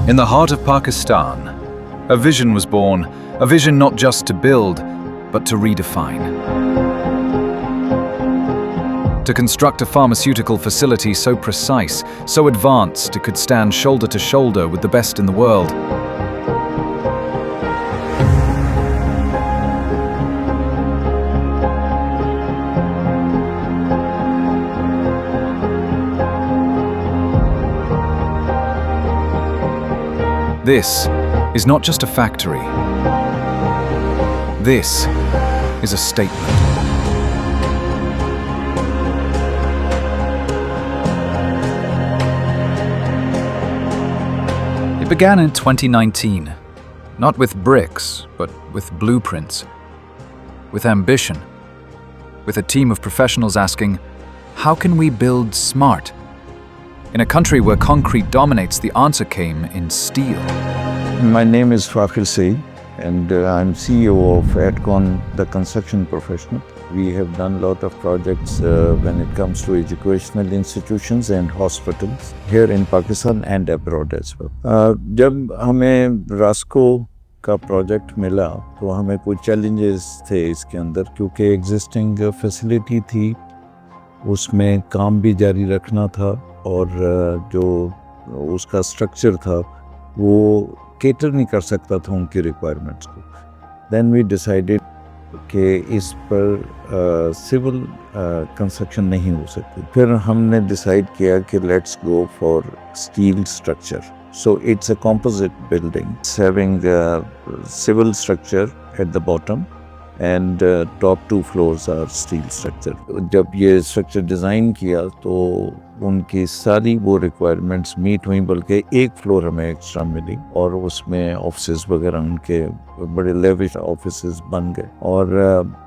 In the heart of Pakistan, a vision was born, a vision not just to build, but to redefine. To construct a pharmaceutical facility so precise, so advanced it could stand shoulder to shoulder with the best in the world. This is not just a factory. This is a statement. It began in 2019, not with bricks, but with blueprints, with ambition, with a team of professionals asking, how can we build smart? In a country where concrete dominates, the answer came in steel. My name is Faqir Saeed, and I'm CEO of Adcon, the construction professional. We have done a lot of projects when it comes to educational institutions and hospitals here in Pakistan and abroad as well. जब हमें Roscoe का project मिला तो हमें कुछ challenges थे इसके अंदर, क्योंकि एग्जिस्टिंग फैसिलिटी थी, उसमें काम भी जारी रखना था और जो उसका स्ट्रक्चर था वो केटर नहीं कर सकता था उनकी रिक्वायरमेंट्स को. देन वी डिसाइडेड कि इस पर सिविल कंस्ट्रक्शन नहीं हो सकती. फिर हमने डिसाइड किया कि let's go for steel structure. So it's a composite building having civil structure at the bottom and top 2 floors are steel structure. जब ये स्ट्रक्चर डिज़ाइन किया तो उनकी सारी वो रिक्वायरमेंट्स मीट हुई, बल्कि एक फ्लोर हमें एक्स्ट्रा मिली और उसमें ऑफिसेज वगैरह उनके बड़े लेविश ऑफिसेज बन गए और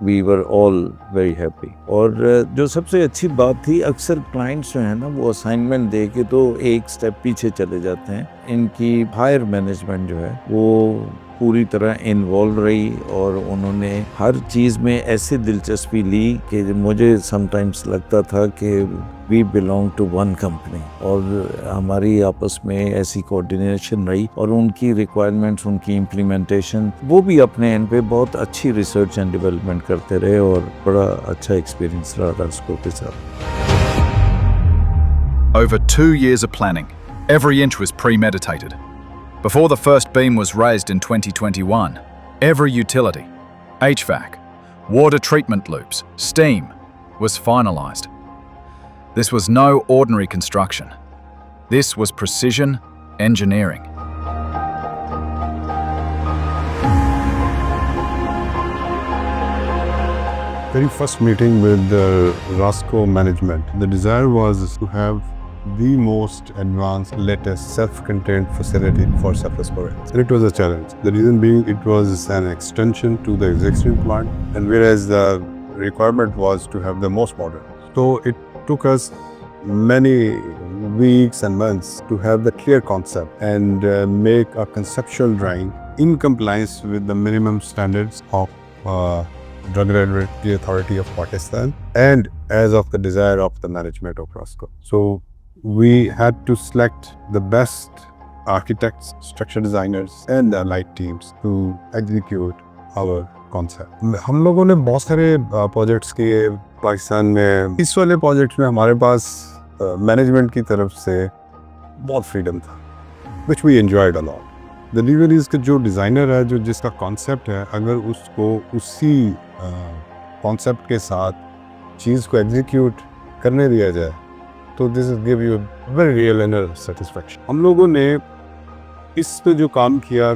we were all very happy. और जो सबसे अच्छी बात थी, अक्सर क्लाइंट्स जो है ना वो असाइनमेंट दे के तो एक स्टेप पीछे चले जाते हैं. इनकी हायर मैनेजमेंट जो है वो पूरी तरह इन्वॉल्व रही और उन्होंने हर चीज़ में ऐसे दिलचस्पी ली कि मुझे समटाइम्स लगता था कि we belong to one company. और हमारी आपस में ऐसी कोऑर्डिनेशन रही और उनकी रिक्वायरमेंट्स, उनकी इम्प्लीमेंटेशन, वो भी अपने एंड पे बहुत अच्छी रिसर्च एंड डेवलपमेंट करते रहे और बड़ा अच्छा एक्सपीरियंस रहा रास्को के साथ. Over 2 years of planning, every inch was premeditated. Before the first beam was raised in 2021, every utility, HVAC, water treatment loops, steam, was finalised. This was no ordinary construction. This was precision engineering. Very first meeting with the Rasco management, the desire was to have the most advanced, latest, self-contained facility for surface products. And it was a challenge. The reason being, it was an extension to the existing plant, and whereas the requirement was to have the most modern. So it took us many weeks and months to have the clear concept and make a conceptual drawing in compliance with the minimum standards of Drug Regulatory Authority of Pakistan and as of the desire of the management of Rasco. So we had to select the best architects, structure designers and the allied teams to execute our concept. हम लोगों ने बहुत सारे projects किए पाकिस्तान में. इस वाले project में हमारे पास मैनेजमेंट की तरफ से बहुत फ्रीडम था, which we enjoyed a lot. The reason is कि जो डिज़ाइनर है, जो जिसका कॉन्सेप्ट है, अगर उसको उसी कॉन्सेप्ट के साथ चीज़ को एग्जीक्यूट करने दिया जाए तो this is give you very real inner satisfaction. हम लोगों ने इस पे जो काम किया,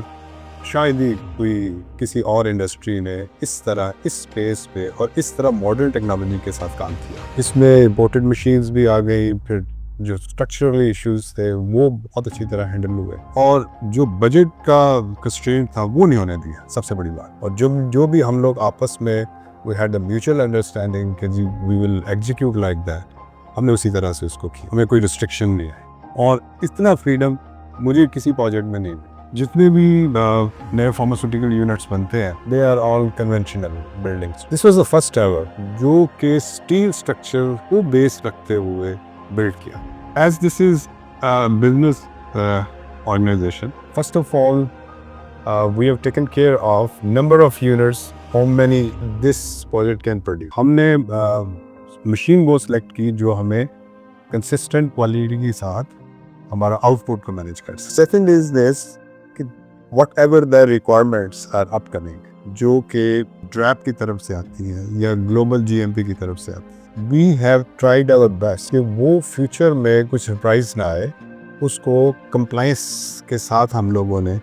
शायद ही कोई किसी और इंडस्ट्री ने इस तरह, इस स्पेस पे और इस तरह मॉडर्न टेक्नोलॉजी के साथ काम किया. इसमें इंपोर्टेड मशीन्स भी आ गई, फिर जो स्ट्रक्चरल इश्यूज थे वो बहुत अच्छी तरह हैंडल हुए और जो बजट का कंस्ट्रेंट था वो नहीं होने दिया, सबसे बड़ी बात. और जो भी हम लोग आपस में we had the mutual understanding कि we will execute like that, हमने उसी तरह से उसको किया. हमें कोई रिस्ट्रिक्शन नहीं है और इतना फ्रीडम मुझे किसी प्रोजेक्ट में नहीं. जितने भी नए फार्मास्यूटिकल यूनिट्स बनते हैं, they are all conventional buildings. This was the first ever जो कि स्टील स्ट्रक्चर को बेस रखते हुए बिल्ड किया. As this is business organization. First of all, we have taken care of number of units, how many this project can produce. हमने machine वो select की जो हमें consistent quality के साथ हमारा output को manage कर सके. Second is this कि whatever the requirements are upcoming, जो कि DRAP की तरफ से आती हैं या global GMP की तरफ से आती हैं, we have tried our best कि वो future में कुछ surprise ना आए, उसको compliance के साथ हम लोगों ने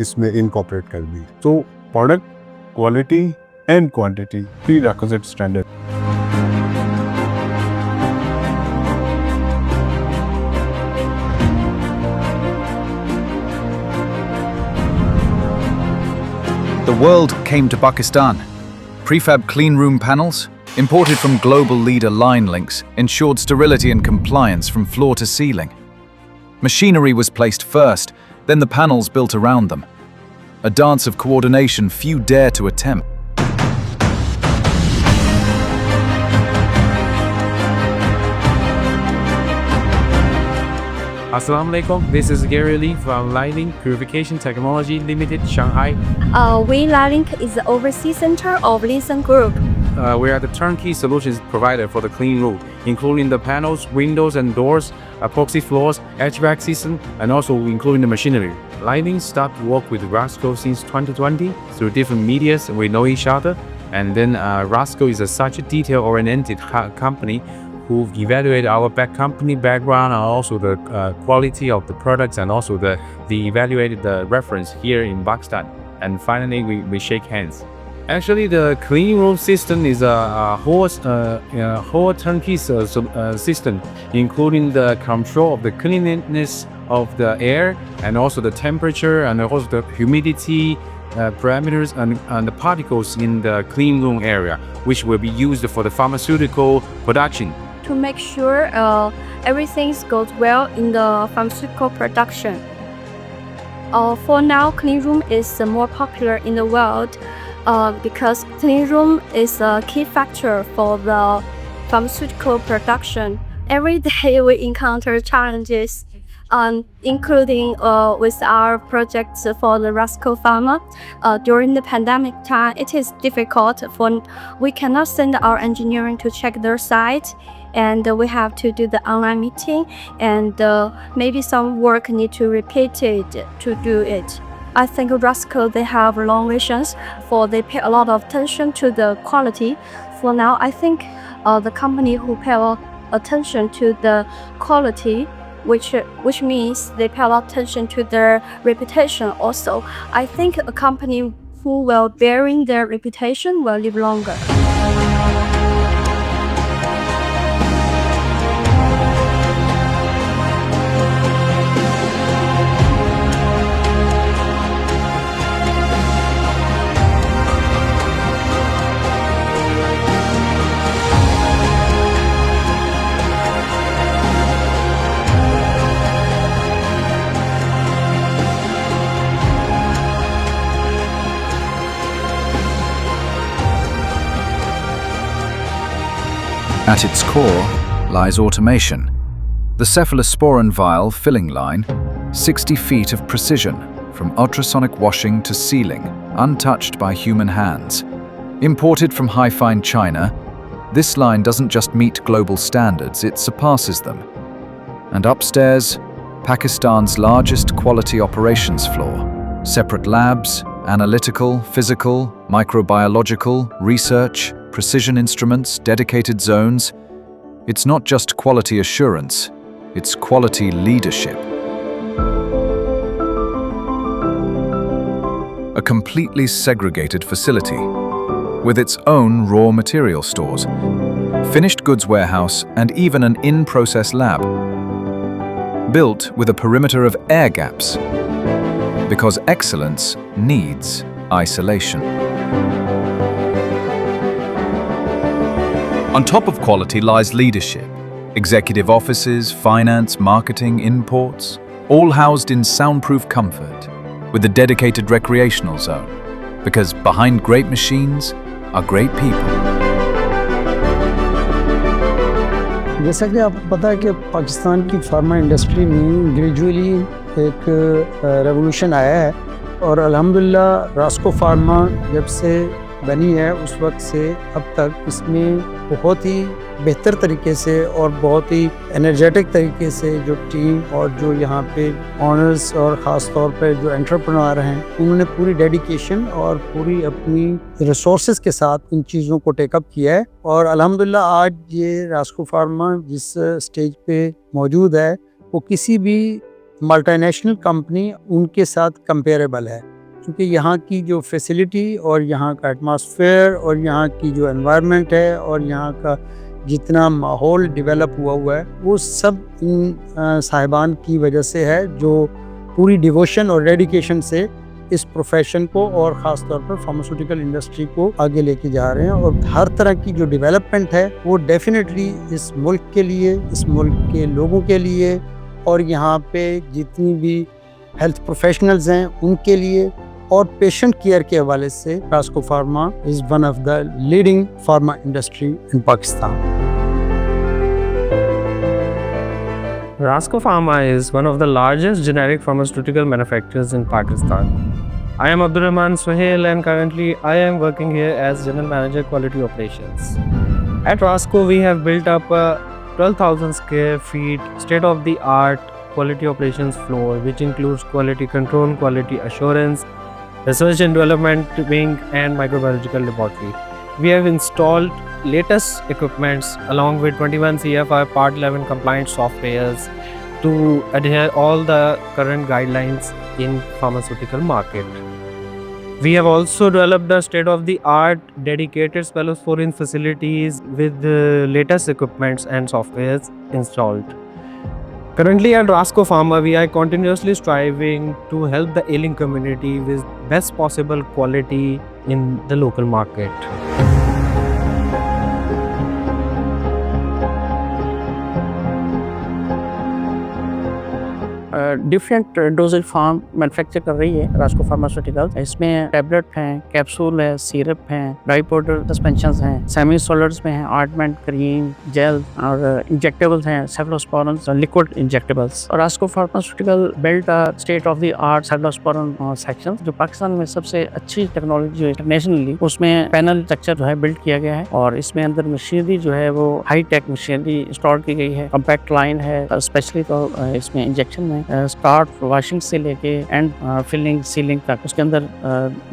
इसमें incorporate कर दी. So product quality and quantity prerequisite standard. The world came to Pakistan. Prefab clean room panels, imported from global leader Line Links, ensured sterility and compliance from floor to ceiling. Machinery was placed first, then the panels built around them. A dance of coordination few dare to attempt. Assalamu alaikum, this is Gary Lee from Lighting Purification Technology Limited, Shanghai. We Lighting is the overseas center of Linsen Group. We are the turnkey solutions provider for the clean room, including the panels, windows and doors, epoxy floors, HVAC system, and also including the machinery. Lighting started work with Rasco since 2020 through different medias. We know each other, and then Rasco is such a detail-oriented company who evaluate our company background and also the quality of the products and also the evaluated the reference here in Pakistan. And finally, we shake hands. Actually, the clean room system is a whole turnkey system, including the control of the cleanliness of the air and also the temperature and also the humidity parameters and the particles in the clean room area, which will be used for the pharmaceutical production. To make sure everything goes well in the pharmaceutical production. For now, clean room is more popular in the world because clean room is a key factor for the pharmaceutical production. Every day we encounter challenges, including with our projects for the Rasco Pharma. During the pandemic time, it is difficult we cannot send our engineering to check their site, and we have to do the online meeting, and maybe some work need to repeat it to do it. I think Rasco, they have long visions, they pay a lot of attention to the quality. For now, I think the company who pay a lot attention to the quality, which means they pay a lot of attention to their reputation also. I think a company who will bearing their reputation will live longer. At its core lies automation. The cephalosporin vial filling line, 60 feet of precision, from ultrasonic washing to sealing, untouched by human hands. Imported from Haifan, China, this line doesn't just meet global standards, it surpasses them. And upstairs, Pakistan's largest quality operations floor. Separate labs, analytical, physical, microbiological, research, precision instruments, dedicated zones. It's not just quality assurance, it's quality leadership. A completely segregated facility, with its own raw material stores, finished goods warehouse, and even an in-process lab. Built with a perimeter of air gaps, because excellence needs isolation. On top of quality lies leadership. Executive offices, finance, marketing, imports, all housed in soundproof comfort, with a dedicated recreational zone. Because behind great machines are great people. जैसा कि आपको पता है कि पाकिस्तान की pharma industry में gradually एक revolution आया है और अल्हम्दुलिल्लाह रास्को फार्मा जब से बनी है उस वक्त से अब तक इसमें बहुत ही बेहतर तरीके से और बहुत ही एनर्जेटिक तरीके से जो टीम और जो यहाँ पे ऑनर्स और ख़ास तौर पे जो एंटरप्रेन्योर हैं उन्होंने पूरी डेडिकेशन और पूरी अपनी रिसोर्सेज के साथ इन चीज़ों को टेकअप किया है और अल्हम्दुलिल्लाह आज ये रास्को फार्मा जिस स्टेज पे मौजूद है वो किसी भी मल्टीनेशनल कंपनी उनके साथ कंपेरेबल है, क्योंकि यहाँ की जो फैसिलिटी और यहाँ का एटमॉस्फेयर और यहाँ की जो एनवायरनमेंट है और यहाँ का जितना माहौल डेवलप हुआ है वो सब इन साहिबान की वजह से है जो पूरी डिवोशन और डेडिकेशन से इस प्रोफेशन को और ख़ास तौर पर फार्मास्यूटिकल इंडस्ट्री को आगे लेके जा रहे हैं। और हर तरह की जो डेवलपमेंट है वो डेफिनेटली इस मुल्क के लिए, इस मुल्क के लोगों के लिए और यहाँ पे जितनी भी हेल्थ प्रोफेशनल्स हैं उनके लिए और पेशेंट केयर के हवाले से Roscoe pharma is one of the leading pharma industry in Pakistan. Rasco Pharma is one of the largest generic pharmaceutical manufacturers in Pakistan. I am Abdurrahman Suhail and currently I am working here as General Manager Quality Operations. At Rasco we have built up a 12,000 square feet state-of-the-art quality operations floor which includes quality control, quality assurance, research and development wing and microbiological laboratory. We have installed latest equipments along with 21 CFR Part 11 compliant softwares to adhere all the current guidelines in pharmaceutical market. We have also developed the state-of-the-art dedicated cephalosporin facilities with the latest equipments and softwares installed. Currently at Rasco Pharma, we are continuously striving to help the ailing community with best possible quality in the local market. Different dosages form manufacture कर रही है Rasco pharmaceuticals. इसमें tablet हैं, capsule है, syrup हैं, dry powder suspensions हैं, semi solids में हैं, ऑइंटमेंट, क्रीम, जेल और इंजेक्टेबल्स हैं, सेफलोस्पोरिन लिक्विड इंजेक्टेबल्स। और Rasco pharmaceutical built state of the art cephalosporin section जो पाकिस्तान में सबसे अच्छी टेक्नोलॉजी है इंटरनेशनली, उसमें पैनल स्ट्रक्चर जो है बिल्ड किया गया है और इसमें अंदर मशीनरी जो है वो हाई टेक मशीनरी इंस्टॉल की गई है। कॉम्पैक्ट लाइन है, स्पेशली तो इसमें इंजेक्शन में स्टार्ट वॉशिंग से लेके एंड फिलिंग सीलिंग तक उसके अंदर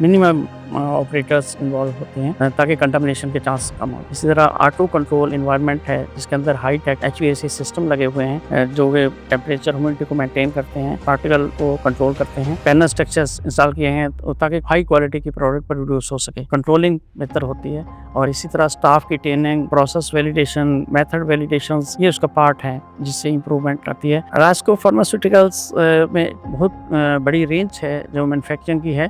मिनिमम ऑपरेटर्स इन्वॉल्व होते हैं ताकि कंटामिनेशन के चांस कम हो। इसी तरह ऑटो कंट्रोल इन्वायरमेंट है जिसके अंदर हाई टेक HVAC सिस्टम लगे हुए हैं जो कि टेम्परेचर ह्यूमिडिटी को मेंटेन करते हैं, पार्टिकल को कंट्रोल करते हैं। पैनल स्ट्रक्चर्स इंस्टॉल किए हैं ताकि हाई क्वालिटी की प्रोडक्ट प्रोड्यूस हो सके, कंट्रोलिंग बेहतर होती है। और इसी तरह स्टाफ की training, process validation, method validation ये उसका पार्ट है जिससे इंप्रूवमेंट आती है। रास्को फार्मास्यूटिकल्स में बहुत बड़ी रेंज है जो मैन्युफैक्चरिंग की है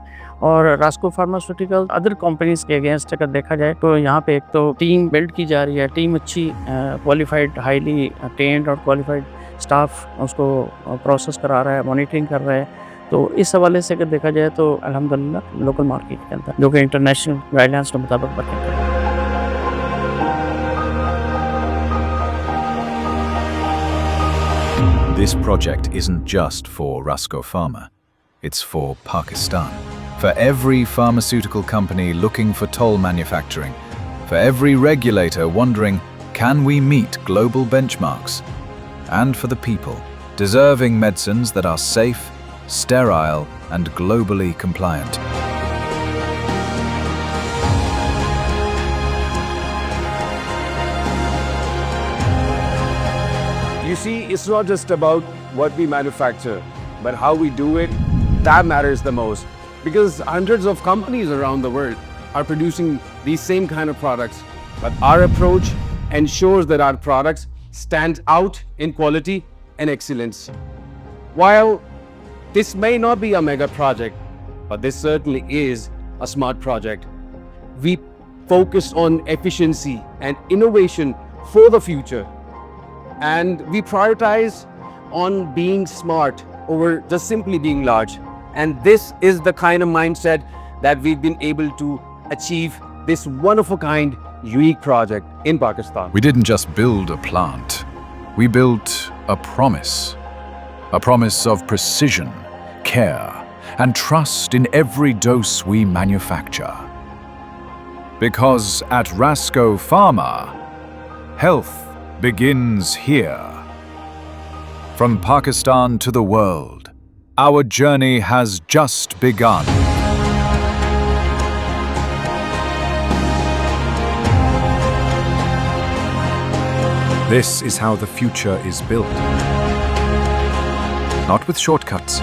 और रास्को फार्मास्यूटिकल अदर कंपनीज के अगेंस्ट अगर देखा जाए तो यहाँ पे एक तो टीम बिल्ड की जा रही है, टीम अच्छी क्वालिफाइड, हाईली ट्रेन्ड और क्वालिफाइड स्टाफ उसको प्रोसेस करा रहा है, मॉनिटरिंग कर रहा है। तो इस हवाले से अगर देखा जाए तो अल्हम्दुलिल्लाह लोकल मार्केट के अंदर जो कि इंटरनेशनल गाइडलाइंस के मुताबिक वर्किंग है। This project isn't just for Rasco Pharma, it's for Pakistan. For every pharmaceutical company looking for toll manufacturing, for every regulator wondering, can we meet global benchmarks? And for the people, deserving medicines that are safe, sterile, and globally compliant. You see, it's not just about what we manufacture, but how we do it, that matters the most. Because hundreds of companies around the world are producing these same kind of products. But our approach ensures that our products stand out in quality and excellence. While this may not be a mega project, but this certainly is a smart project. We focus on efficiency and innovation for the future. And we prioritize on being smart over just simply being large. And this is the kind of mindset that we've been able to achieve this one-of-a-kind, unique project in Pakistan. We didn't just build a plant, we built a promise. A promise of precision, care, and trust in every dose we manufacture. Because at Rasco Pharma, health begins here. From Pakistan to the world, our journey has just begun. This is how the future is built. Not with shortcuts,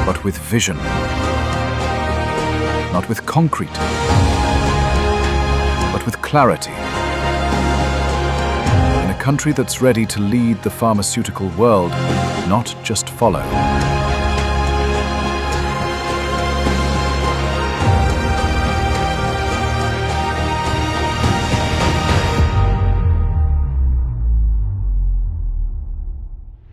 but with vision. Not with concrete, but with clarity. In a country that's ready to lead the pharmaceutical world, not just follow.